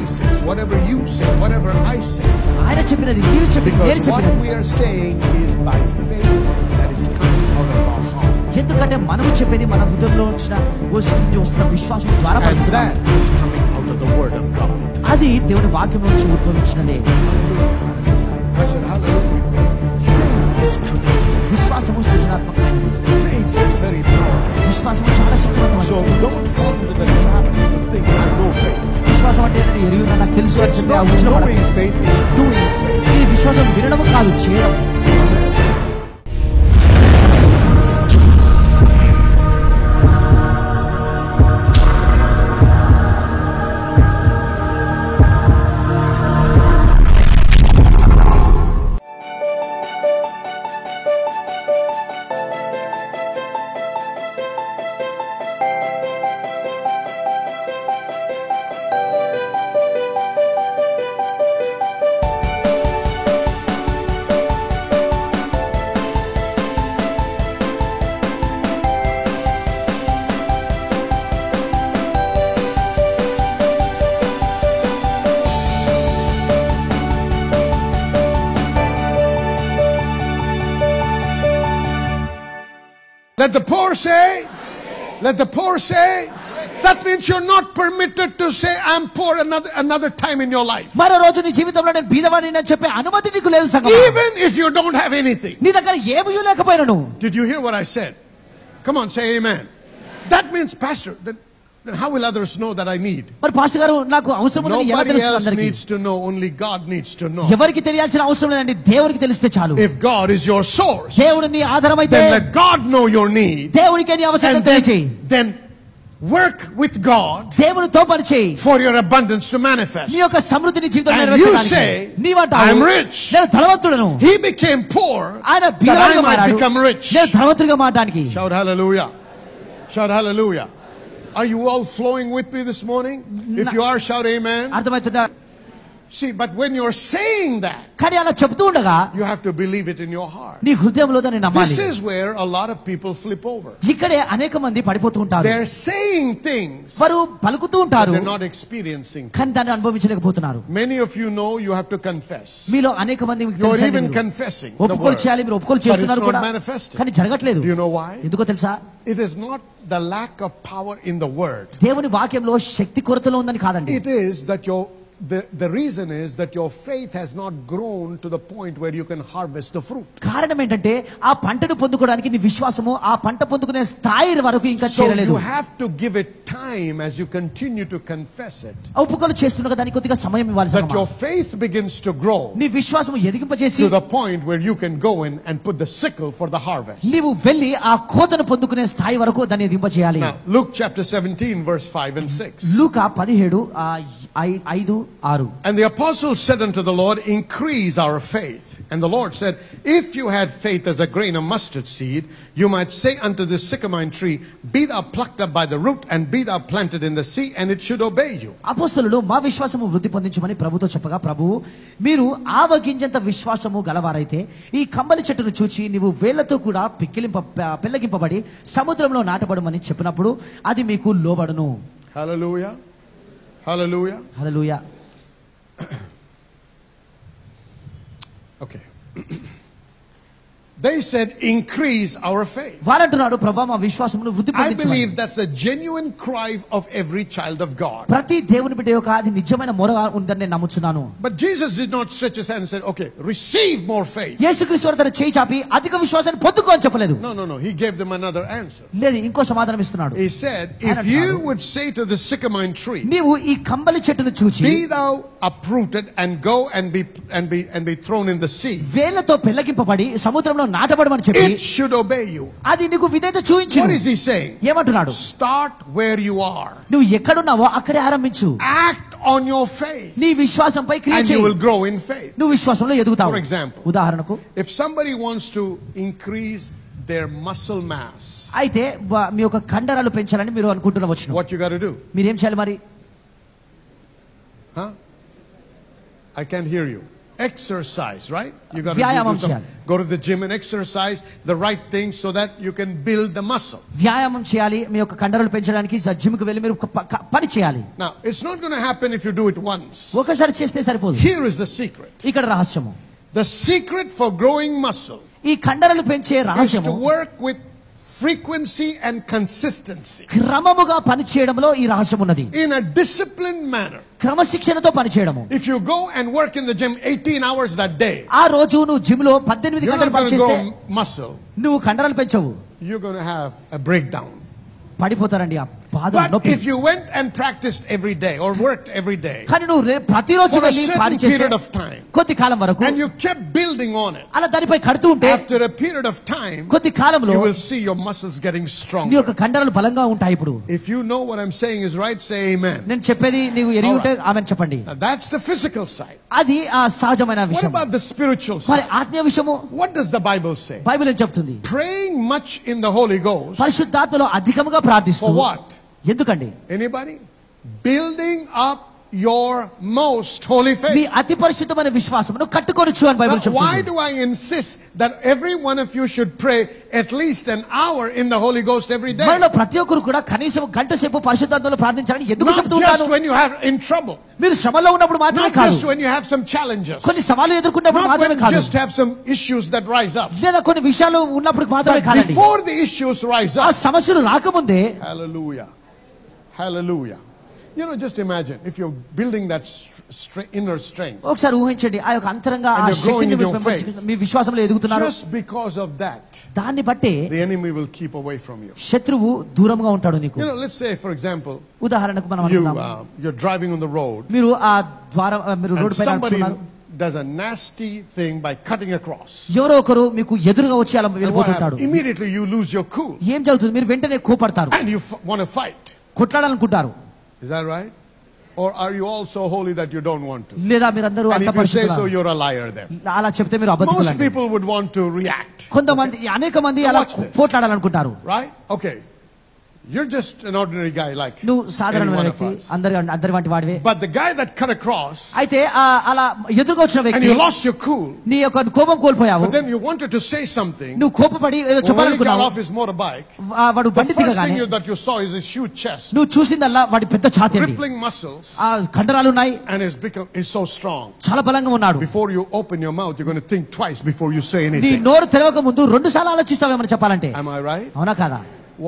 says, whatever you say, whatever I say. ఆయన చెప్పినది మీరు చెప్పినది నేను Because what చెప్పినది. we are saying is by faith that is coming out of our heart. ఎందుకంటే మనము చెప్పేది మన హృదయంలో వస్తున్న విశ్వాసం ద్వారా And that is coming out of the word of God. అది దేవుని వాక్యం నుంచి ఉద్భవించినదే. I said hallelujah. Faith is creative. విశ్వాసము సృజనాత్మకమైనది. Faith is very powerful. విశ్వాసము చాలా శక్తివంతమైనది. So don't fall into the trap to think I know faith. విశ్వాసం అంటే ఎరియునా నాకు తెలుసు అని చెప్పి ఆ It's not knowing faith, it's doing faith. ఈ విశ్వాసం వినడం కాదు, చేయడం. Let the poor say, let the poor say. That means you're not permitted to say I'm poor another time in your life. మరో రోజు నీ జీవితంలో నేను బీదవాడిని అని చెప్పే అనుమతి నీకు లేదు సంగమా. Even if you don't have anything. నీ దగ్గర ఏమీ లేకపోయినను. Did you hear what I said? Come on, say amen. That means, Pastor, then how will others know that I need? మరి పాస్టర్ గారు నాకు అవసరం ఉందని ఎలా Nobody తెలుస్తుంది else అందరికీ? needs to know, only God needs to know. ఎవరికి తెలియాల్సిన అవసరం లేదండి, దేవుడికి తెలిస్తే చాలు. If God is your source, దేవుడు నీ ఆధారమైతే then let God know your need. దేవుడికి నీ అవసరం And తెలియజేయి. then work with God దేవునితో పరిచయి for your abundance to manifest. నీ యొక్క సమృద్ధిని జీవితంలో And నెరవేర్చడానికి. you say, నీవంటావు, I'm rich. నేను ధనవంతుడను. He became poor ఆయన that I బీదవాడిగా might మారాడు, become rich. నేను ధనవంతుడిగా మారడానికి. Shout hallelujah. Shout hallelujah. Are you all flowing with me this morning? If you are, shout amen. అర్థమవుతుందా? See, but when you're saying that, కానీ అలా చెప్తూ ఉండగా you have to believe it in your heart. నీ హృదయంలో దాన్ని నమ్మాలి. This is where a lot of people flip over. ఇక్కడే అనేక మంది పడిపోతూ ఉంటారు. They're saying things, వారు పలుకుతూ but ఉంటారు, they're not experiencing. కానీ దాన్ని అనుభవించలేకపోతున్నారు. Many of you know you have to confess. మీలో అనేక మంది మీకు You're తెలుసండి, even మీరు confessing the ఒప్పుకోలు word, చేయాలి, మీరు ఒప్పుకోలు but it's చేస్తున్నారు not కూడా, manifesting. కానీ జరగట్లేదు. Do you know why? ఎందుకో తెలుసా? It is not the lack of power in the word. దేవుని వాక్యంలో శక్తి కొరతలో ఉందని కాదండి. It is that the reason is that your faith has not grown to the point where you can harvest the fruit. కారణం ఏంటంటే ఆ పంటను పొందుకోవడానికి నీ విశ్వాసము ఆ పంట పొందుకునే స్థాయి వరకు ఇంకా So చేరలేదు. you have to give it time as you continue to confess it. ఒప్పుకోలు చేస్తుండగా దానికి కొద్దిగా సమయం ఇవ్వాలి. That your faith begins to grow నీ విశ్వాసము ఎదిగింపజేసి to the point where you can go in and put the sickle for the harvest. నీవు వెళ్ళి ఆ కోతను పొందుకునే స్థాయి వరకు దాన్ని ఎదింపజేయాలి. Now Luke chapter 17 verse 5 and 6. Luka 17:5-6. And the apostles said unto the Lord, increase our faith. And the Lord said, if you had faith as a grain of mustard seed, you might say unto this sycamore tree, be thou plucked up by the root and be thou planted in the sea, and it should obey you. అపోస్తలులు మా విశ్వాసము వృద్ధి పొందించమని ప్రభుతో చెప్పగా, ప్రభువు మీరు ఆవగింజంత విశ్వాసము గలవారైతే ఈ కంబలి చెట్టును చూచి నీవు వేళ్లతో కూడా పెళ్లగింపబడి సముద్రంలో నాటబడమని చెప్పినప్పుడు అది మీకు లోబడును. Hallelujah. Hallelujah. Hallelujah. Okay. They said, increase our faith. వారంటున్నాడు, ప్రభువా మా విశ్వాసమును వృద్ధి I పొందించమని. believe that's a genuine cry of every child of God. ప్రతి దేవుని బిడ్డ యొక్క అది నిజమైన మొరగా ఉందని నేను నమ్ముచున్నాను. But Jesus did not stretch his hand and said, okay, receive more faith. యేసుక్రీస్తు వారు తన చేయి చాపి అధిక విశ్వాసాన్ని పొందుకో అని చెప్పలేదు. No. He gave them another answer. లేదు, ఇంకో సమాధానం ఇస్తున్నాడు. He said, if you would say to the sycamore tree, నీవు ఈ కంబలి చెట్టును చూచి be thou uprooted and go and be thrown in the sea, వేళ్లతో పెళ్లగింపబడి సముద్రంలో నాటబడమని చెప్పి it should obey you. అది నీకు విధేయత చూయించు. What is he saying? ఏమంటున్నాడు? Start where you are. నువ్వు ఎక్కడున్నావో అక్కడే ఆరంభించు. Act on your faith. నీ విశ్వాసంపై క్రియ And you చేయి. will grow in faith. నువ్వు విశ్వాసంలో ఎదుగుతావు. For example, ఉదాహరణకు, if somebody wants to increase their muscle mass, అయితే మీ యొక్క కండరాలు పెంచాలని మీరు అనుకుంటున్నవచ్చు, what you got to do? మీరేం చేయాలి మరి? Huh? I can't hear you. exercise, right? You got వ్యాయామం to చేయాలి. go to the gym and exercise the right things so that you can build the muscle. వ్యాయామం చేయాలి. మీ యొక్క కండరాలు పెంచడానికి జిమ్ కి వెళ్ళి మీరు పని చేయాలి. Now, it's not going to happen if you do it once. ఒకసారి చేస్తే సరిపోదు. Here is the secret. ఇక్కడ రహస్యము. The secret for growing muscle ఈ కండరాలు పెంచే is to రహస్యము work with frequency and consistency క్రమముగా పని చేయడంలో ఈ రహస్యం ఉన్నది. in a disciplined manner. క్రమశిక్షణతో పని చేయడము. If you go and work in the gym 18 hours that day, ఆ రోజు నువ్వు జిమ్ లో 18 you're గంటలు not పని going to చేస్తే grow muscle. నువ్వు కండరాలు పెంచవు. You're going to have a breakdown. పడిపోతారండి ఆ పాదం But నొప్పి. if you went and practiced every day or worked every day కానీ నువ్వు ప్రతిరోజు for a వెళ్ళి పని certain period of చేస్తే time కొద్ది కాలం వరకు and you kept building on it, అలా దానిపై కడుతూ ఉంటే after a period of time, కొద్ది కాలంలో you will see your muscles getting నీ stronger. యొక్క కండరాలు బలంగా ఉంటాయి. ఇప్పుడు If you know what I'm saying is right, say amen. నేను చెప్పేది నీవు ఎరిగి ఉంటే ఆమెను చెప్పండి. Now, that's the physical side. అది ఆ సహజమైన What విషయం. about the spiritual మరి side? ఆత్మీయ విషయము What does the Bible say? Bible ఏం చెప్తుంది? Praying much in the Holy Ghost. పరిశుద్ధాత్మలో అధికముగా ప్రార్థిస్తూ. For what? ఎందుకండి? Anybody? Building up your most holy me faith. అతి పరిశుద్ధమైన విశ్వాసమును కట్టుకొనొచ్చు అని బైబిల్ Now, why చెప్తుంది. do I insist that every one of you should pray at least an hour in the Holy Ghost every day? మనలో ప్రతి ఒక్కరు కూడా కనీసం గంట సేపు పరిశుద్ధాత్మలో ప్రార్థించాలని ఎందుకు Not చెప్తూ just ఉంటాను? when you have in trouble. మీరు శ్రమలో ఉన్నప్పుడు మాత్రమే Not కాదు, just when you have some challenges. కొన్ని సవాలు ఎదుర్కొన్నప్పుడు Not మాత్రమే when you కాదు, just have some issues that rise up. లేదా కొన్ని విషయాలు ఉన్నప్పుడు మాత్రమే But కాదండి. before the issues rise ఆ up, సమస్యలు రాకముందే. hallelujah, hallelujah. You know, just imagine if you're building that inner strength. ఒకసారి ఊహించండి, ఆ యొక్క అంతరంగా ఆ And you're growing శక్తిని in your మీరు పెంపొందించుకుంటూ మీ విశ్వాసంలో ఎదుగుతున్నారు. Just because of that, దాన్ని బట్టే the enemy will keep away from you. శత్రువు దూరంగా ఉంటాడు నీకు. You know, let's say, for example, ఉదాహరణకు మనం అనుకుందాం, you're driving on the road మీరు ఆ ద్వారం మీరు and రోడ్డు పైన somebody నడుస్తున్నారు. does a nasty thing by cutting across. ఎవరో ఒకరు మీకు ఎదురుగా వచ్చి అలా And what వెళ్ళిపోతుంటాడు. happens? Immediately you lose your cool ఏం జరుగుతుంది? మీరు వెంటనే కోపడతారు, and you want to fight. కొట్లాడాలనుకుంటారు. Is that right? Or are you all so holy that you don't want to? లేదా మీరందరూ And అంత if you say so, పరిశుద్ధులా? you're a liar then. అలా చెప్తే మీరు Most అబద్ధికులండి. people would want to react. కొంతమంది అనేక మంది Now అలా watch this. పోట్లాడాలనుకుంటారు. Right? Okay. You're just an ordinary guy like నువ్వు any సాధారణమైన one of వ్యక్తి, us. అందరి వంటి వాడివే. But the guy that cut across అయితే అలా ఎదురుగా వచ్చిన and వ్యక్తి you lost your cool, నీ యొక్క కోపం కోల్పోయావు. but then you wanted to say something. నువ్వు కోపపడి ఏదో When he got చెప్పాలనుకున్నావు. off his motorbike, వాడు the బండి first thing దిగగానే that you saw is his huge chest, నువ్వు చూసిందల్లా వాడి పెద్ద ఛాతీ అండి. rippling muscles, ఆ కండరాలు ఉన్నాయి, and is so strong. చాలా బలంగా ఉన్నాడు. Before you open your mouth, you're going to think twice before you say నీ anything. నోరు తెరవక ముందు 2 సార్లు ఆలోచిస్తావేమని చెప్పాలంటే. Am I right? అవునా కాదా?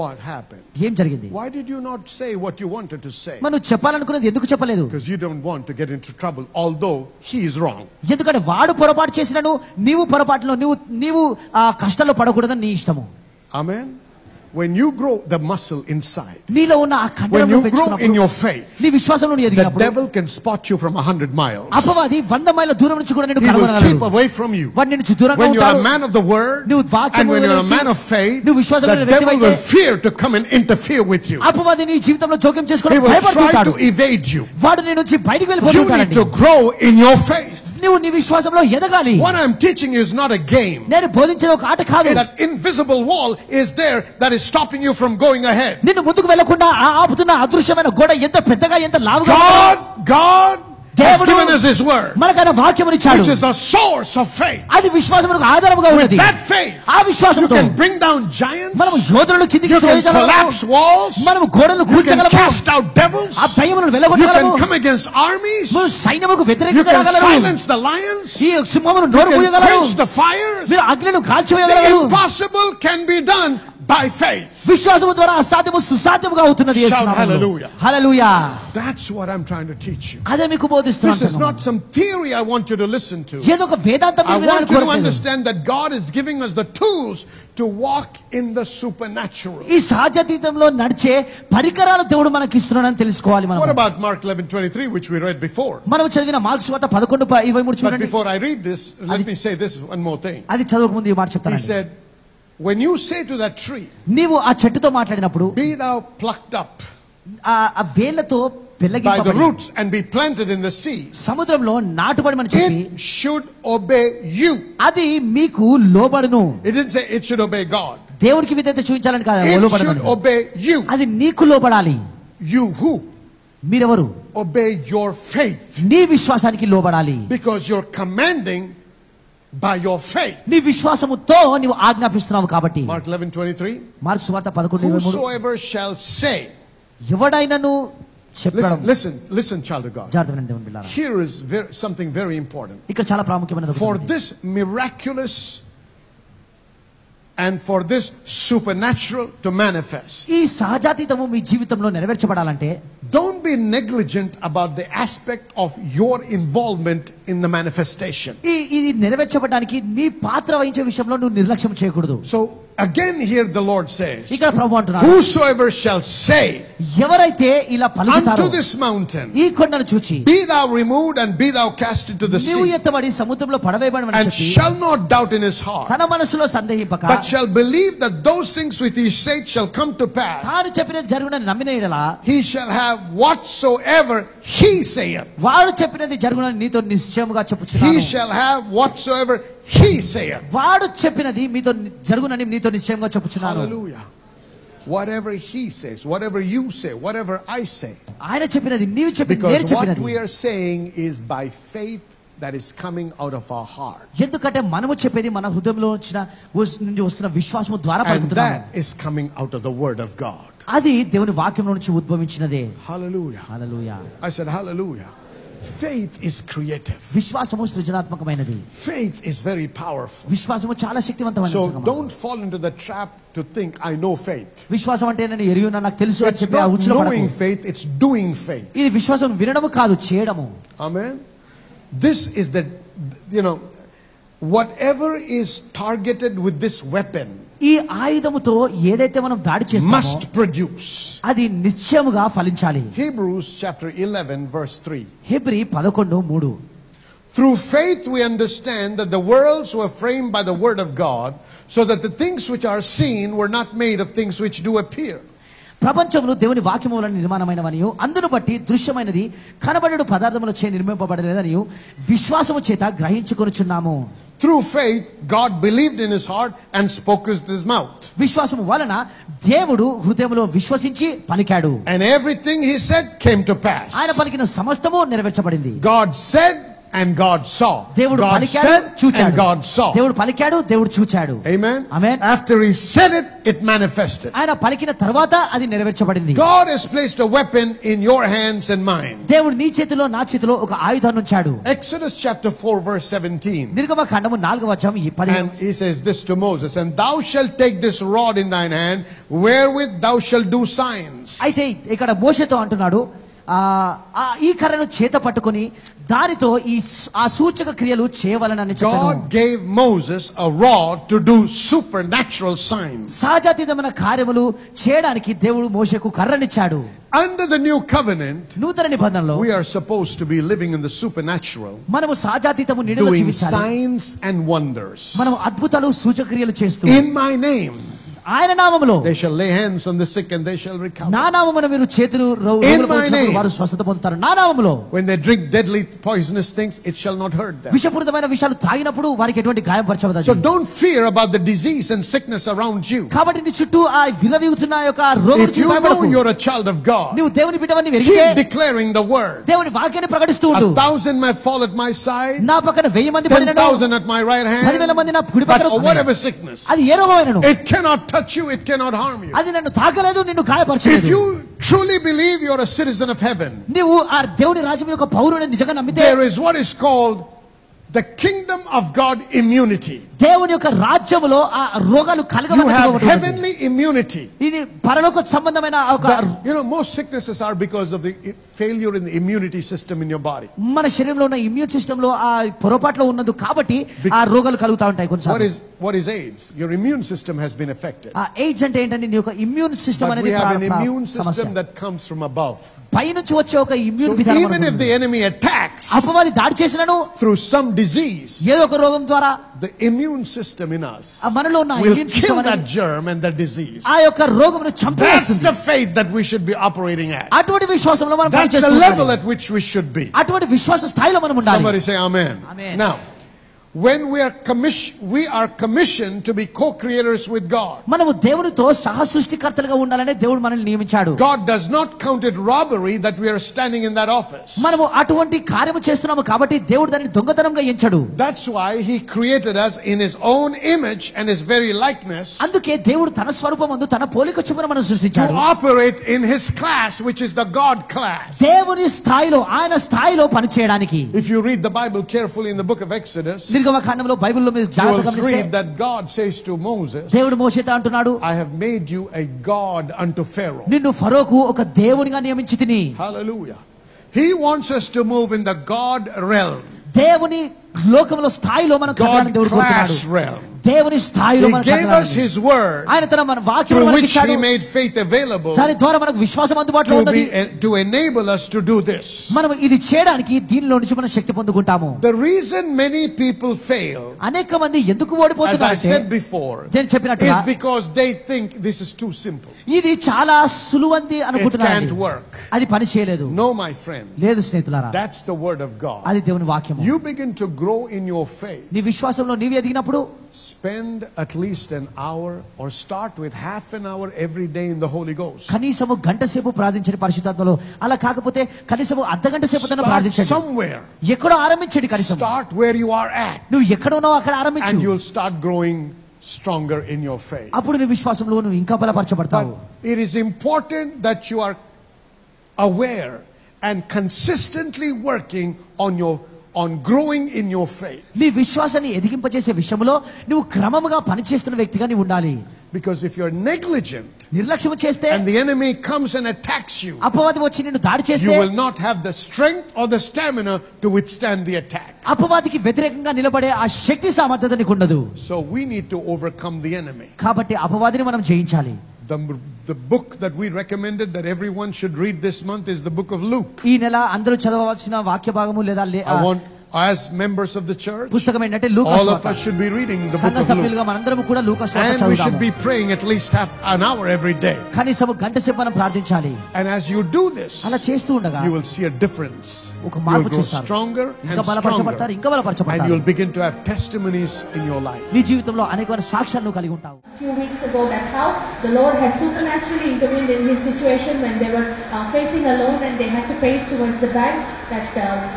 What happened? ఏం జరిగింది? Why did you not say what you wanted to say? మరి నువ్వు చెప్పాలనుకున్నది ఎందుకు చెప్పలేదు? Because you don't want to get into trouble, although he is wrong. ఎందుకంటే వాడు పొరపాటు చేసినను నీవు పొరపాటులో నీవు ఆ కష్టాల్లో పడకూడదని నీ ఇష్టము. Amen. When you grow the muscle inside, నీలో ఉన్న ఆ when కండరాలను you grow in పెంచుకున్నప్పుడు, your faith, నీ విశ్వాసంలో నువ్వు the ఎదిగినప్పుడు devil can spot you from 100 miles. అపవాది 100 మైళ్ళ దూరం నుంచి కూడా నేను He will keep కనుగొనగలడు. away from you. వాడు నిన్ను నుంచి దూరంగా When you're a ఉంటాడు. man of the word నువ్వు వాక్యము and when you're a వ్యక్తి, man of faith, నువ్వు విశ్వాసంలో the వ్యక్తి devil అయితే will fear to come and interfere with you. అపవాది నీ జీవితంలో జోక్యం He చేసుకోవడం will try భయపడుతుంటాడు. to evade you. వాడు నీ నుంచి బయటికి You need వెళ్ళిపోతుంటాడు. to grow in your faith. నువ్వు నీ విశ్వాసంలో ఎదగాలి. What I'm teaching you is not a game. నేను బోధించేది ఒక ఆట కాదు. That invisible wall is there that is stopping you from going ahead. నిన్ను ముందుకు వెళ్లకుండా ఆపుతున్న అదృశ్యమైన గోడ ఎంత పెద్దగా ఎంత లావుగా God has దేవుడు given us His word, మనకైన వాక్యమునిచ్చాడు. which is the source of faith. అది విశ్వాసమునకు ఆధారముగా With ఉన్నది. that faith, ఆ you విశ్వాసముతో can bring down giants. మనము యోధులను కిందికి You can త్రోయగలము. collapse walls. మనము గోడలను You can కూల్చగలము. cast out devils. ఆ దయ్యములను You వెళ్లగొట్టగలము. can come against armies. మీరు సైన్యముకు You వ్యతిరేకంగా can రాగలరు. silence the lions. ఈ సింహమును You నోరు can మూయగలరు. quench the fires. మీరు అగ్నిని The కాల్చివేయగలరు. impossible can be done by faith. విశ్వాసము ద్వారా అసాధ్యము సుసాధ్యముగా అవుతున్నది. యేసు Shout నామములో. hallelujah. Hallelujah. That's what I'm trying to teach you. అదే మీకు This is బోధిస్తున్నాను. not some theory I want you to listen to. ఏదో ఒక వేదాంతం I మీరు వినాలని want you to కోరట్లేదు. understand that God is giving us the tools to walk in the supernatural. ఈ సహజాతీతంలో నడిచే పరికరాలు దేవుడు మనకి ఇస్తున్నాడని తెలుసుకోవాలి మనం. What about Mark 11:23, which we read before? మనం చదివిన మార్క్స్ వార్త 11:23 But చూడండి. before I read this, let me say this one more thing. అది చదవక ముందు ఈ మాట He చెప్తాను. said, when you say to that tree, నీవు ఆ చెట్టుతో మాట్లాడినప్పుడు be thou plucked up ఆ వేళ్లతో by the పెళ్ళగింపబడి roots and be planted in the sea, సముద్రంలో నాటుబడమని చెప్పి it should obey you. అది మీకు లోబడును. It didn't say it should obey God. దేవుడికి విధేయత చూపించాలని కాదు, It should లోబడమని. obey you. అది నీకు లోబడాలి. You who? మీరెవరు? Obey your faith. నీ విశ్వాసానికి లోబడాలి. Because you're commanding by your faith. నీ విశ్వాసముతో నీవు ఆజ్ఞాపిస్తున్నావు కాబట్టి. Mark 11:23. మార్కు సువార్త 11:23. Whosoever shall say. ఎవడైనను చెప్పడం. Listen, child of God. జాగ్రత్తగా వినండి దేవుని బిడ్డలారా. Here is something very important. ఇక్కడ చాలా ప్రాముఖ్యమైనది. For this miraculous and for this supernatural to manifest. ఈ సహజాతీతము మీ జీవితంలో నెరవేర్చబడాలంటే don't be negligent about the aspect of your involvement in the manifestation. ఇది నెరవేర్చబడడానికి నీ పాత్ర వహించే విషయంలో నువ్వు నిర్లక్ష్యం చేయకూడదు. So again here the Lord says, ఇక్కడ ప్రభువు అంటున్నాడు, whosoever shall say ఎవరైతే ఇలా పలుకుతారో unto this mountain, ఈ కొండను చూచి be thou removed and be thou cast into the నీవు sea, ఎత్తబడి సముద్రంలో పడవేయబడమని and చెప్పి shall not doubt in his heart, తన మనసులో సందేహింపక but shall believe that those things which he said shall come to pass, తాను చెప్పినది జరుగునని నమ్మిన యెడల he shall have whatsoever he saith. వాడు చెప్పినది జరుగునని నీతో నిశ్చయముగా He చెప్పుచున్నాను. shall have whatsoever he saith. వాడు చెప్పినది మీతో జరుగునని నీతో నిశ్చయంగా చెప్పుచున్నాను. Hallelujah. Whatever he says, whatever you say, whatever I say. ఆయన చెప్పినది నీవు చెప్పినది నేను Because what చెప్పినది. we are saying is by faith that is coming out of our heart. ఎందుకంటే మనము చెప్పేది మన హృదయంలో నుంచి వస్తున్న విశ్వాసము ద్వారా And పలుకుతున్నాము. that is coming out of the word of God. అది దేవుని వాక్యంలో నుంచి ఉద్భవించినదే. Hallelujah. Hallelujah. I said hallelujah. Faith is creative. విశ్వాసము సృజనాత్మకమైనది. Faith is very powerful. విశ్వాసము చాలా శక్తివంతమైనది. So don't fall into the trap to think I know faith. విశ్వాసం అంటే నేను ఎరియునా నాకు తెలుసు అని It's చెప్పి ఆ not ఉచ్చులో knowing పడకు. faith, it's doing faith. ఇది విశ్వాసం వినడము కాదు, చేయడము. Amen. This is the, whatever is targeted with this weapon ఈ ఆయుధముతో ఏదైతే మనం దాడి చేస్తామో must produce. అది నిశ్చయముగా ఫలించాలి. Hebrews chapter 11 verse 3. Hebrew 11:3. Through faith we understand that the worlds were framed by the word of God, so that the things which are seen were not made of things which do appear. ప్రపంచములు దేవుని వాక్యము వలన నిర్మాణమైనవనియు అందును బట్టి దృశ్యమైనది కనబడేడు పదార్థములచే నిర్మింపబడలేదనియు విశ్వాసము చేత గ్రహించుకొనుచున్నాము. Through faith God believed in his heart and spoke with his mouth. విశ్వాసము వలన దేవుడు హృదయములో విశ్వసించి పలికాడు. And everything he said came to pass. ఆయన పలికిన సమస్తము నెరవేర్చబడింది. God said and God saw. దేవుడు God పలికాడు, said చూచాడు. and God saw. దేవుడు పలికాడు, దేవుడు చూచాడు. Amen. Amen. After he said it, it manifested. ఆయన పలికిన తర్వాత అది నెరవేర్చబడింది. God has placed a weapon in your hands and mine. దేవుడు నీ చేతిలో నా చేతిలో ఒక ఆయుధాన్ని ఉంచాడు. Exodus chapter 4 verse 17. నిర్గమకాండము 4:17. And he says this to Moses, and thou shalt take this rod in thine hand, wherewith thou shalt do signs. అయితే ఇక్కడ మోషేతో అంటున్నాడు, ఈ కర్రను చేత పట్టుకొని దానితో ఆ సూచక క్రియలు చేయవలనని చెప్పాడు. God gave Moses a rod to do supernatural signs. సహజాతీతమైన కార్యములు చేయడానికి దేవుడు మోషేకు కర్రనిచ్చాడు. Under the new covenant, నూతన నిబంధనలో we are supposed to be living in the supernatural, మనము సహజాతీతము నిండుగా doing జీవించాలి. signs and wonders. మనం అద్భుతాలు సూచక క్రియలు చేస్తూ In my name ఆయన నామములో they shall lay hands on the sick and they shall recover. నా నామమున మీరు చేతులు వారు స్వస్థత పొందుతారు. నా నామములో when they drink deadly poisonous things, it shall not hurt them. విషపూరితమైన విషయాలు తాగినప్పుడు వారికి ఎటువంటి గాయం పరచవద్దు. So don't fear about the disease and sickness around you. కాబట్టి నీ చుట్టూ ఆ విలవిగుతున్న యొక్క రోగం If you know you're a child of God, నీవు దేవుని బిడ్డవని ఎరిగితే keep declaring the word. దేవుని వాక్యాన్ని ప్రకటిస్తూ ఉండు. 1,000 may fall at my side, నా పక్కన 1000 మంది పడినను, 10,000 at my right hand, 10,000 మంది నా కుడి but పక్కన whatever sickness, అది ఏ రోగమైనను it cannot touch you, it cannot harm you. అది నన్ను తాకలేదు, నిన్ను If గాయపరచలేదు. you truly believe you're a citizen of heaven, నీవు ఆ దేవుని రాజ్యం యొక్క పౌరుని నిజంగా నమ్మితే there is what is called the kingdom of God immunity. దేవుని యొక్క రాజ్యములో ఆ రోగాలు You have కలగవచ్చు. heavenly immunity. ఇది పరలోక సంబంధమైన ఒక Most sicknesses are because of the failure in the immunity system in your body. మన శరీరంలో ఉన్న ఇమ్యూన్ సిస్టమ్ లో ఆ పొరపాట్లు ఉన్నది కాబట్టి ఆ రోగాలు కలుగుతా ఉంటాయి కొన్నిసార్లు. What is AIDS? Your immune system has been affected. ఆ ఎయిడ్స్ అంటే ఏంటంటే నీ యొక్క ఇమ్యూన్ సిస్టమ్ But అనేది we have an immune సమస్య. system that comes from above. పైనుంచి వచ్చే ఒక ఇమ్యూన్ So విధానం even if the enemy attacks అపవాది దాడి చేసినను through some disease, ఏదో ఒక రోగం ద్వారా the immune system in us ఆ మనలో ఉన్న will immune kill system that germ and that disease. ఆ యొక్క రోగమును That's చంపేస్తుంది. the faith that we should be operating at. అటువంటి విశ్వాసంలో మనం That's the level at which we should be. అటువంటి విశ్వాస స్థాయిలో మనం ఉండాలి. Somebody say amen. Amen. Now, when we are commissioned to be co-creators with God. మనము దేవునితో సహ సృష్టికర్తలుగా ఉండాలని దేవుడు మనల్ని నియమించాడు. God does not count it robbery that we are standing in that office. మనము అటువంటి కార్యము చేస్తున్నాము కాబట్టి దేవుడు దానిని దొంగతనంగా ఎంచడు. That's why he created us in his own image and his very likeness. అందుకే దేవుడు తన స్వరూపమందు తన పోలిక చొప్పున మనల్ని సృష్టించాడు. To operate in his class, which is the God class. దేవుని స్థాయిలో ఆయన స్థాయిలో పనిచేయడానికి. If you read the Bible carefully in the book of Exodus, నిర్గమకాండంలో బైబిల్లో మీరు you జాగ్రత్తగా will గమనిస్తే read that God says to Moses, దేవుడు మోషేతో అంటున్నాడు, I have made you a God unto Pharaoh. నిన్ను ఫరోకు ఒక దేవునిగా నియమించితిని. Hallelujah. He wants us to move in the God realm. దేవుని లోకములో స్థాయిలో మనం కదలాలని God దేవుడు కోరుతున్నాడు. class realm. దేవుని స్థాయిలో He మనం gave us కదలాలని. his word ఆయన తన మన వాక్యమును through మనకి which ఇచ్చాడు. he made faith available దాని ద్వారా మనకు విశ్వాసం అందుబాటులో ఉన్నది. to enable us to do this. మనం ఇది చేయడానికి దీనిలో నుంచి మనం శక్తి పొందుకుంటాము. The reason many people fail, అనేక మంది ఎందుకు as I ఓడిపోతున్నారంటే said before, నేను చెప్పినట్టుగా is because they think this is too simple. ఇది చాలా సులువంది It అనుకుంటున్నారు. can't work. అది పని చేయలేదు. No, my friend. లేదు స్నేహితులారా, That's the word of God. అది దేవుని వాక్యము. You begin to grow in your faith. నీ విశ్వాసంలో నీవు ఎదిగినప్పుడు Spend at least an hour or start with half an hour every day in the Holy Ghost. కనీసము గంట సేపు ప్రార్థించండి పరిశుద్ధాత్మలో. అలా కాకపోతే కనీసము అర్ధగంట సేపు Start ప్రార్థించండి. somewhere. ఎక్కడో ఆరంభించండి. కనీసం Start where you are at. నువ్వు ఎక్కడ ఉన్నావో అక్కడ ఆరంభించు. And you'll start growing stronger in your faith. అప్పుడు నీ విశ్వాసంలో నువ్వు ఇంకా బలపరచబడతావు. But it is important that you are aware and consistently working on growing in your faith. నీ విశ్వాసాన్ని ఎదిగింపజేసే విషయంలో నువ్వు క్రమముగా పనిచేస్తున్న వ్యక్తిగా నీవు ఉండాలి. Because if you're negligent నిర్లక్ష్యం చేస్తే and the enemy comes and attacks you, అపవాది వచ్చి నిన్ను దాడి you చేస్తే will not have the strength or the stamina to withstand the attack. అపవాదికి వ్యతిరేకంగా నిలబడే ఆ శక్తి సామర్థ్యత నీకు ఉండదు. So we need to overcome the enemy. కాబట్టి అపవాదిని మనం జయించాలి. The book that we recommended that everyone should read this month is the book of Luke. ఈ నెల అందరూ చదవవలసిన వాక్య భాగము లేదా I want, as members of the church, పుస్తకం ఏంటంటే లూకా all of సువార్త. us should be reading the book సంఘ of Luke. సభ్యులుగా మనందరం కూడా లూకా సువార్త And we should చదువుదాము. be praying at least half an hour every day. కనీసం గంట సేపు మనం ప్రార్థించాలి. And as you do this, అలా చేస్తూ ఉండగా you will see a difference. ఒక You మార్పు will grow చూస్తారు. stronger ఇంకా and బలపరచబడతారు, stronger. ఇంకా And బలపరచబడతారు. you'll begin to have testimonies in your life. నీ జీవితంలో అనేకమైన సాక్ష్యాలను కలిగి ఉంటావు. A few weeks ago, that how the Lord had supernaturally intervened in his situation when they were facing a loan and they had to pay it towards the bank. That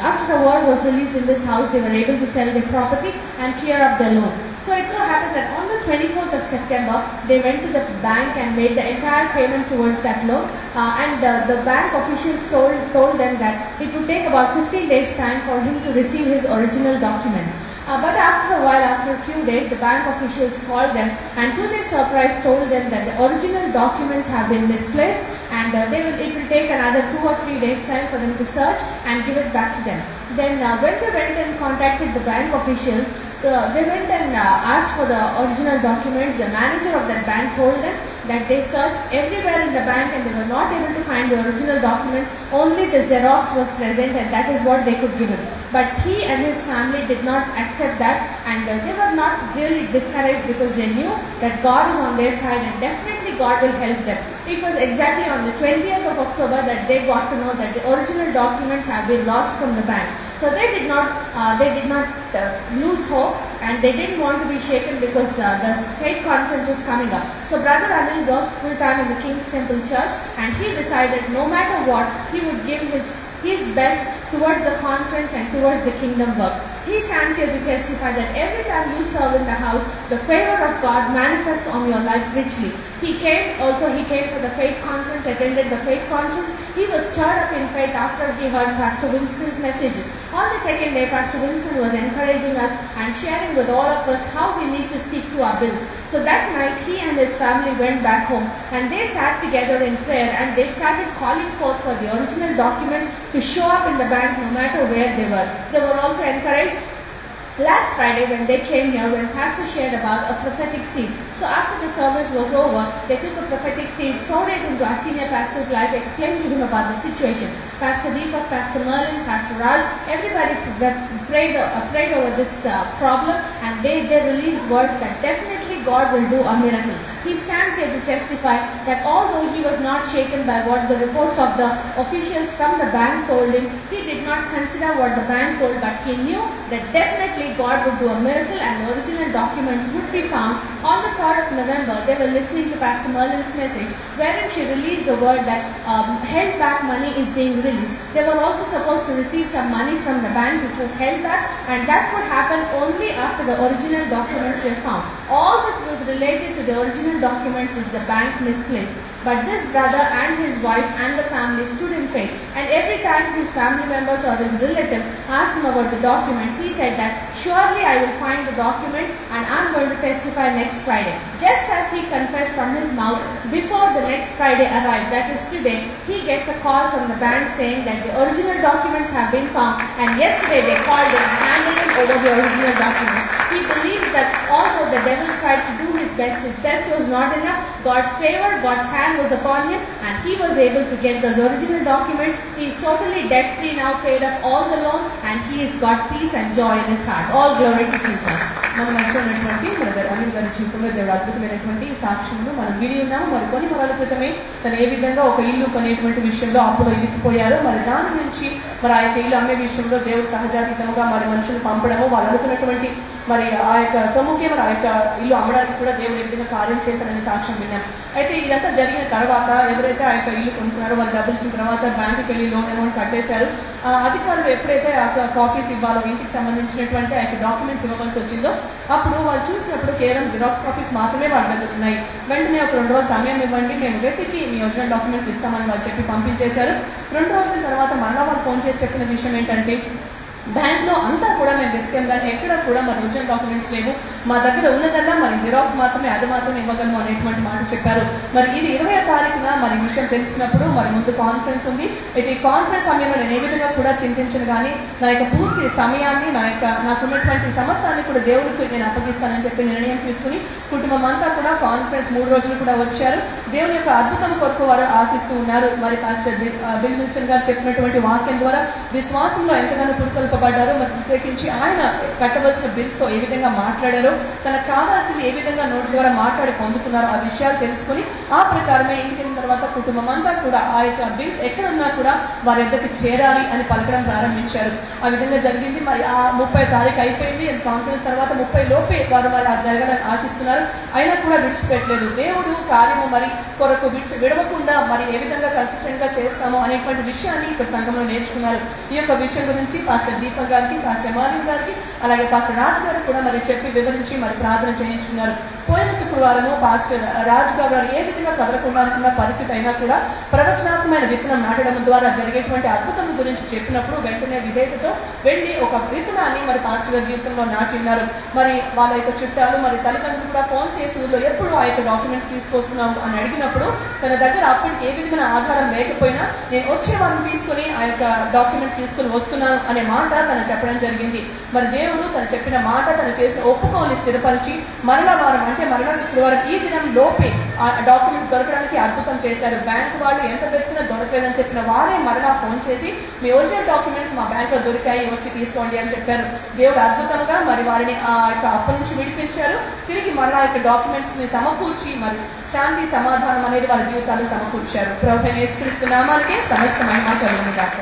after a word was released in this house, they were able to sell their property and clear up their loan. So it so happened that on the 24th of September, they went to the bank and made the entire payment towards that loan. The bank officials told them that it would take about 15 days time for him to receive his original documents. But after a while, after a few days, the bank officials called them and to their surprise told them that the original documents have been misplaced and it will take another 2 or 3 days time for them to search and give it back to them. Then when they went and contacted the bank officials, they went and asked for the original documents. The manager of that bank told them that they searched everywhere in the bank and they were not able to find the original documents. Only the Xerox was present and that is what they could give him. But he and his family did not accept that and they were not really discouraged because they knew that God is on their side and definitely God will help them. It was exactly on the 20th of October that they got to know that the original documents have been lost from the bank. So they did not lose hope and they didn't want to be shaken because the faith conference was coming up. So Brother Anil works full time in the King's Temple Church and he decided no matter what, he would give his best towards the conference and towards the kingdom work. He stands here to testify that every time you serve in the house, the favor of God manifests on your life richly. He came for the faith conference, attended the faith conference. He was stirred up in faith after he heard Pastor Winston's messages. On the second day, Pastor Winston was encouraging us and sharing with all of us how we need to speak to our bills. So that night, he and his family went back home and they sat together in prayer and they started calling forth for the original documents to show up in the bank no matter where they were. They were also encouraged last Friday when they came here, when Pastor shared about a prophetic seed. So after the service was over, they took a prophetic seed, sowed it into our senior pastor's life, explained to him about the situation. Pastor Deepak, Pastor Merlin, Pastor Raj, everybody prayed over this problem and they released words that definitely God will do a miracle. he stands here to testify that although he was not shaken by what the reports of the officials from the bank told him, he did not consider what the bank told, but he knew that definitely God would do a miracle and the original documents would be found. On the 3rd of November, they were listening to Pastor Merlin's message, wherein she released the word that held back money is being released. They were also supposed to receive some money from the bank which was held back, and that would happen only after the original documents were found. All this was related to the original documents which the bank misplaced. But this brother and his wife and the family stood in faith, and every time his family members or his relatives asked him about the documents, he said that surely I will find the documents and I'm going to testify next Friday. Just as he confessed from his mouth, before the next Friday arrived, that is today, he gets a call from the bank saying that the original documents have been found, and yesterday they called him and handed him over the original documents. He believes that although the devil tried to do his best was not enough. God's favor, God's hand was upon him, and he was able to get those original documents. He is totally debt free now, paid up all the loan, and he has got peace and joy in his heart. All glory to Jesus. మనం నచ్చినటువంటి brother Anil గారి జీవితంలో దేవుడు అద్భుతమైనటువంటి సాక్ష్యమును మనం విని ఉన్నాము. మరి కొన్ని వారాల క్రితమే తను ఏ విధంగా ఒక ఇల్లు కొనేటువంటి విషయంలో అప్పులో ఇరుక్కుపోయారో, మరి దాని నుంచి మరి ఆ యొక్క ఇల్లు అమ్మే విషయంలో దేవుడు సహజాతీతంగా మరి మనుషులు పంపడము, వాళ్ళు అనుకున్నటువంటి మరి ఆ యొక్క సొమ్ముకే మరి ఆ యొక్క ఇల్లు అమ్మడానికి కూడా దేవుడు ఏ విధంగా కార్యం చేశారని సాక్ష్యం విన్నాం. అయితే ఇదంతా జరిగిన తర్వాత ఎవరైతే ఆ యొక్క ఇల్లు కొనుక్కున్నారో వాళ్ళు డబ్బులు ఇచ్చిన తర్వాత బ్యాంకుకి వెళ్ళి లోన్ అమౌంట్ కట్టేశారు. అధికారులు ఎప్పుడైతే ఆ కాపీస్ ఇవ్వాలో, ఇంటికి సంబంధించినటువంటి ఆ యొక్క డాక్యుమెంట్స్ ఇవ్వవలసి వచ్చిందో, అప్పుడు వాళ్ళు చూసినప్పుడు కేవలం జిరాక్స్ కాపీస్ మాత్రమే వాళ్ళ దగ్గర ఉన్నాయి. వెంటనే ఒక 2 రోజుల సమయం ఇవ్వండి, మేము వెతికి మీ ఒరిజినల్ డాక్యుమెంట్స్ ఇస్తామని వాళ్ళు చెప్పి పంపించేశారు. 2 రోజుల తర్వాత మళ్ళా వాళ్ళు ఫోన్ చేసి చెప్పిన విషయం ఏంటంటే, బ్యాంక్లో అంతా కూడా మేము వెతికాం కానీ ఎక్కడ కూడా మరి ఒరిజినల్ డాక్యుమెంట్స్ లేవు, మా దగ్గర ఉన్నదల్లా మరి జిరాక్స్ మాత్రమే, అది మాత్రం ఇవ్వగలము అనేటువంటి మాట చెప్పారు. మరి ఇది 20వ తారీఖున మరి విషయం తెలిసినప్పుడు మరి ముందు కాన్ఫరెన్స్ ఉంది. ఈ కాన్ఫరెన్స్ సమయంలో నేను ఏ విధంగా కూడా చింతించను కానీ నా యొక్క పూర్తి సమయాన్ని నాకున్నటువంటి సమస్తాన్ని కూడా దేవునికి నేను అప్పగిస్తానని చెప్పి నిర్ణయం తీసుకుని కుటుంబం అంతా కూడా కాన్ఫరెన్స్ 3 రోజులు కూడా వచ్చారు. దేవుని యొక్క అద్భుతం కొరకు వారు ఆశిస్తూ ఉన్నారు. మరి పాస్టర్ బిల్ మిస్టర్ గారు చెప్పినటువంటి వాక్యం ద్వారా విశ్వాసంలో ఎంతగానో పురుకొల్పబడ్డారు. మరి ప్రత్యేకించి ఆయన కట్టవలసిన బిల్స్ తో ఏ విధంగా మాట్లాడారో, తనకు కావాల్సింది ఏ విధంగా నోటి ద్వారా మాట్లాడి పొందుతున్నారో ఆ విషయాలు తెలుసుకుని ఆ ప్రకారమే ఇంటికి వెళ్ళిన తర్వాత కుటుంబం అంతా కూడా ఆ యొక్క బిల్స్ ఎక్కడున్నా కూడా వారి దగ్గరికి చేరాలి అని పలకడం ప్రారంభించారు. ఆ విధంగా జరిగింది. మరి ఆ 30వ తారీఖు అయిపోయింది. కాన్ఫరెన్స్ తర్వాత 30 లోపే వారు జరగాలని ఆశిస్తున్నారు. అయినా కూడా విడిచిపెట్టలేదు. దేవుడు కార్యము మరి కొరకు విడవకుండా మరి ఏ విధంగా కన్సిస్టెంట్ గా చేస్తామో అనేటువంటి విషయాన్ని ఇక్కడ సంఘంలో నేర్చుకున్నారు. ఈ యొక్క విషయం గురించి పాస్టర్ దీపక్ గారికి, పాస్టర్ మార్లిన్ గారికి, అలాగే పాస్టర్ రాజు గారు కూడా మరి చెప్పి వివరించి మరి ప్రార్థన చేయించుకున్నారు. పోయిన శుక్రవారము పాస్టర్ రాజు గారు ఏ విధంగా కదలకుండా అనుకున్న పరిస్థితి అయినా కూడా ప్రవచనాత్మకమైన విత్తనం నాటడం ద్వారా జరిగేటువంటి అద్భుతం గురించి చెప్పినప్పుడు వెంటనే విధేయతతో వెళ్ళి ఒక విత్తనాన్ని మరి పాస్టర్ గారి జీవితంలో నాటిన్నారు. మరి వాళ్ళ యొక్క చుట్టాలు మరి తల్లిదండ్రులు కూడా ఫోన్ చేసి ఎప్పుడు ఆ యొక్క డాక్యుమెంట్స్ తీసుకొస్తున్నాము అని అడిగినప్పుడు తన దగ్గర అప్పటికి ఏ విధమైన ఆధారం లేకపోయినా నేను వచ్చే వారిని తీసుకుని ఆ యొక్క డాక్యుమెంట్స్ తీసుకుని వస్తున్నాను అనే మాట తను చెప్పడం జరిగింది. మరి దేవుడు తను చెప్పిన మాట, తను చేసిన ఒప్పుకోని స్థిరపరిచి మరలా వారం అంటే మరలా శుక్రవారం ఈ దినం లోపే ఆ డాక్యుమెంట్ దొరకడానికి అద్భుతం చేశారు. బ్యాంకు వాళ్ళు ఎంత వెతికినా దొరకలేదని చెప్పిన వారే మరలా ఫోన్ చేసి మీ ఒరిజినల్ డాక్యుమెంట్స్ మా బ్యాంక్ లో దొరికాయి, వచ్చి తీసుకోండి అని చెప్పారు. దేవుడు అద్భుతంగా మరి వారిని ఆ యొక్క అప్పు నుంచి విడిపించారు. తిరిగి మరలా యొక్క డాక్యుమెంట్స్ ని సమకూర్చి మరి శాంతి సమాధానం అనేది వారి జీవితాలు సమకూర్చారు. ప్రభువైన యేసుక్రీస్తు నామానికే సమస్త మహిమ కలుగును గాక.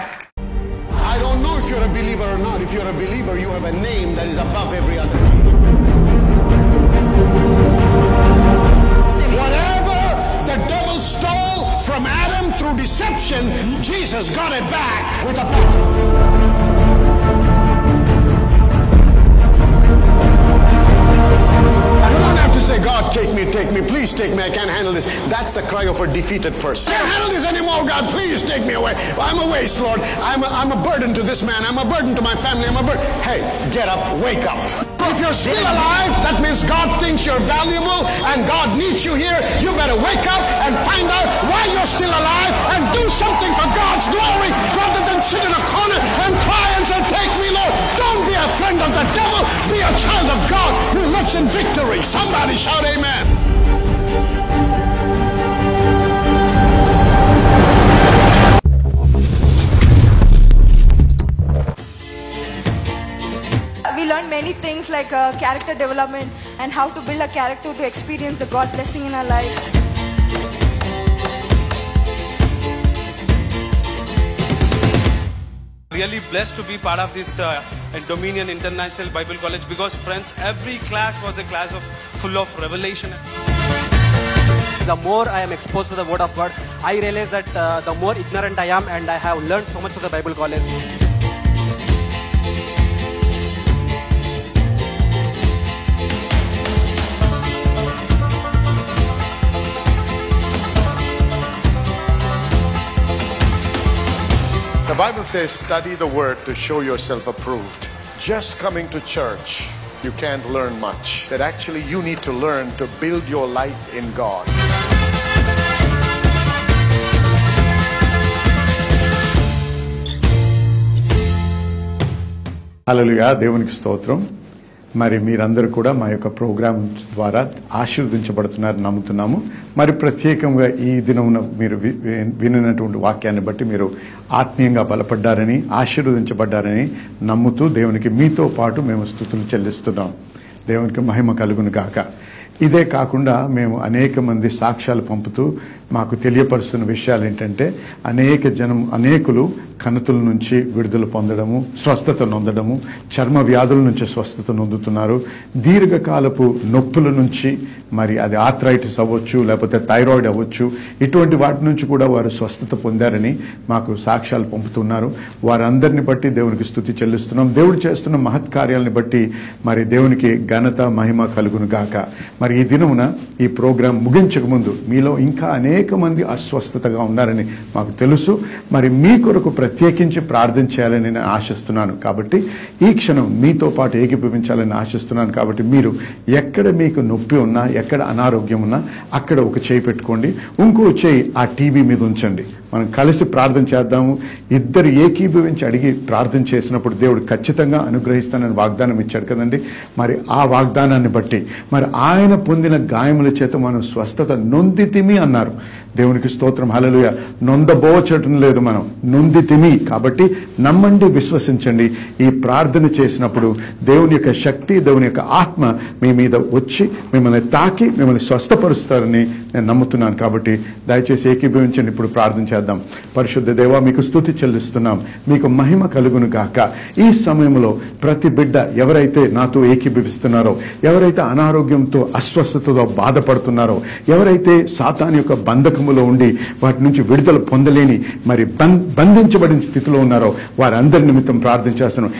I don't know if you're a believer or not. If you're a believer, you have a name that is above every other name. Whatever the devil stole from Adam through deception, Jesus got it back with a buckle. You don't have to say, God, take me, please take me, I can't handle this. That's the cry of a defeated person. I can't handle this anymore, God, please take me away. I'm a waste, Lord. I'm a burden to this man. I'm a burden to my family. I'm a burden. Hey, get up, wake up. If you're still alive, that means God thinks you're valuable and God needs you here. You better wake up and find out why you're still alive and do something for God's glory rather than sit in a corner and cry and say, take me, Lord. Don't be a friend of the devil. Be a child of God who lives in victory. Somebody shout amen. We learned many things like character development and how to build a character to experience the God blessing in our life. Really blessed to be part of this Dominion International Bible College, because friends, every class was a class of full of revelation. The more I am exposed to the Word of God, I realize that the more ignorant I am, and I have learned so much of the Bible college. The Bible says, study the word to show yourself approved. Just coming to church, you can't learn much. That actually you need to learn to build your life in God. హల్లెలూయా, దేవునికి స్తోత్రం. మరి మీరందరూ కూడా మా యొక్క programme ద్వారా ఆశీర్వదించబడుతున్నారు నమ్ముతున్నాము. మరి ప్రత్యేకంగా ఈ దినమున మీరు వినినటువంటి వాక్యాన్ని బట్టి మీరు ఆత్మీయంగా బలపడ్డారని, ఆశీర్వదించబడ్డారని నమ్ముతూ దేవునికి మీతో పాటు మేము స్తుతులు చెల్లిస్తున్నాం. దేవునికి మహిమ కలుగును గాక. ఇదే కాకుండా మేము అనేక మంది సాక్ష్యాలు పంపుతూ మాకు తెలియపరుస్తున్న విషయాలు ఏంటంటే, అనేకులు కణుతుల నుంచి విడుదల పొందడము, స్వస్థత నొందడము, చర్మ వ్యాధుల నుంచి స్వస్థత నొందుతున్నారు. దీర్ఘకాలపు నొప్పుల నుంచి, మరి అది ఆర్థరైటిస్ అవ్వచ్చు, లేకపోతే థైరాయిడ్ అవ్వచ్చు, ఇటువంటి వాటి నుంచి కూడా వారు స్వస్థత పొందారని మాకు సాక్ష్యాలు పంపుతున్నారు. వారందరిని బట్టి దేవునికి స్తుతి చెల్లిస్తున్నాం. దేవుడు చేస్తున్న మహత్కార్యాలను బట్టి మరి దేవునికి ఘనత మహిమ కలుగును గాక. మరి ఈ దినమున ఈ ప్రోగ్రాం ముగించక ముందు మీలో ఇంకా అనేక మంది అస్వస్థతగా ఉన్నారని మాకు తెలుసు. మరి మీ కొరకు ప్రత్యేకించి ప్రార్థన చేయాలని నేను ఆశిస్తున్నాను. కాబట్టి ఈ క్షణం మీతో పాటు ఏకీభవించాలని ఆశిస్తున్నాను. కాబట్టి మీరు ఎక్కడ మీకు నొప్పి ఉన్నా, ఎక్కడ అనారోగ్యం ఉన్నా అక్కడ ఒక చేయి పెట్టుకోండి, ఇంకో చేయి ఆ టీవీ మీద ఉంచండి. మనం కలిసి ప్రార్థన చేద్దాము. ఇద్దరు ఏకీభవించి అడిగి ప్రార్థన చేసినప్పుడు దేవుడు ఖచ్చితంగా అనుగ్రహిస్తానని వాగ్దానం ఇచ్చాడు కదండి. మరి ఆ వాగ్దానాన్ని బట్టి మరి ఆయన పొందిన గాయముల చేత మనం స్వస్థత నొందితిమి అన్నారు. దేవునికి స్తోత్రం, హల్లెలూయా. నొందబోచటం లేదు, మనం నొందితిమి. కాబట్టి నమ్మండి, విశ్వసించండి. ఈ ప్రార్థన చేసినప్పుడు దేవుని యొక్క శక్తి, దేవుని యొక్క ఆత్మ మీ మీద వచ్చి మిమ్మల్ని తాకి మిమ్మల్ని స్వస్థపరుస్తారని నేను నమ్ముతున్నాను. కాబట్టి దయచేసి ఏకీభవించండి. ఇప్పుడు ప్రార్థన చేద్దాం. పరిశుద్ధ దేవా, మీకు స్తుతి చెల్లిస్తున్నాం. మీకు మహిమ కలుగును గాక. ఈ సమయంలో ప్రతి బిడ్డ ఎవరైతే నాతో ఏకీభవిస్తున్నారో, ఎవరైతే అనారోగ్యంతో అస్వస్థతతో బాధపడుతున్నారో, ఎవరైతే సాతాను యొక్క బంధకములో ఉండి వాటి నుంచి విడుదల పొందలేని మరి బంధించబడిన స్థితిలో ఉన్నారో వారందరి నిమిత్తం ప్రార్థన చేస్తున్నాం.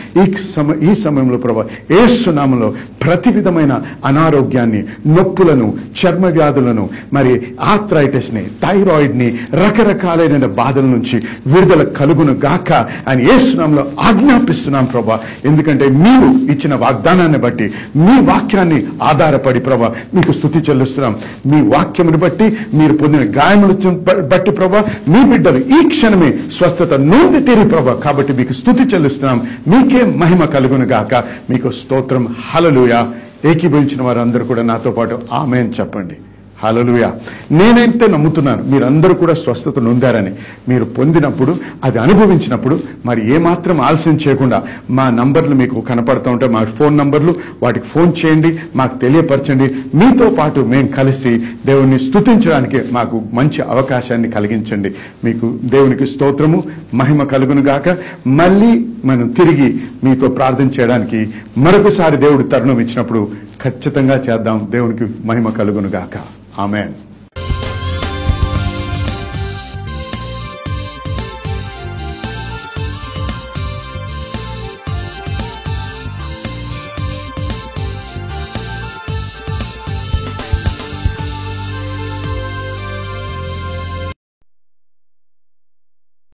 ఈ సమయంలో ప్రభువా యేసు నామములో ప్రతి విధమైన అనారోగ్యాన్ని, నొప్పులను, చర్మ వ్యాధులను, మరి ఆర్థరైటిస్ ని, థైరాయిడ్ ని, రకరకాలైన బాధల నుంచి విడుదల కలుగును గాక అని యేసు నామములో ఆజ్ఞాపిస్తున్నాం ప్రభువా. ఎందుకంటే మీరు ఇచ్చిన వాగ్దానాన్ని బట్టి, మీ వాక్యాన్ని ఆధారపడి ప్రభువా మీకు స్తుతి చెల్లిస్తున్నాం. మీ వాక్యమును బట్టి, మీరు పొందిన గాయములు బట్టి ప్రభువా మీ బిడ్డలు ఈ క్షణమే స్వస్థత నొందితిరి ప్రభువా. కాబట్టి మీకు స్తుతి చెల్లిస్తున్నాం. మీకే మహిమ కలుగును గాక. మీకు స్తోత్రం. హల్లెలూయా. ఏకీభవించిన వారందరూ కూడా నాతో పాటు ఆమేన్ చెప్పండి. హల్లెలూయా. నేనైతే నమ్ముతున్నాను మీరందరూ కూడా స్వస్థత నొందారని. మీరు పొందినప్పుడు, అది అనుభవించినప్పుడు మరి ఏమాత్రం ఆలస్యం చేయకుండా మా నంబర్లు మీకు కనపడుతూ ఉంటాయి, మా ఫోన్ నంబర్లు, వాటికి ఫోన్ చేయండి, మాకు తెలియపరచండి. మీతో పాటు మేము కలిసి దేవుణ్ణి స్తుతించడానికి మాకు మంచి అవకాశాన్ని కలిగించండి. మీకు దేవునికి స్తోత్రము, మహిమ కలుగును గాక. మళ్ళీ మనం తిరిగి మీతో ప్రార్థన చేయడానికి మరొకసారి దేవుడు తరుణం ఇచ్చినప్పుడు ఖచ్చితంగా చేద్దాం. దేవునికి మహిమ కలుగును గాక. ఆమేన్.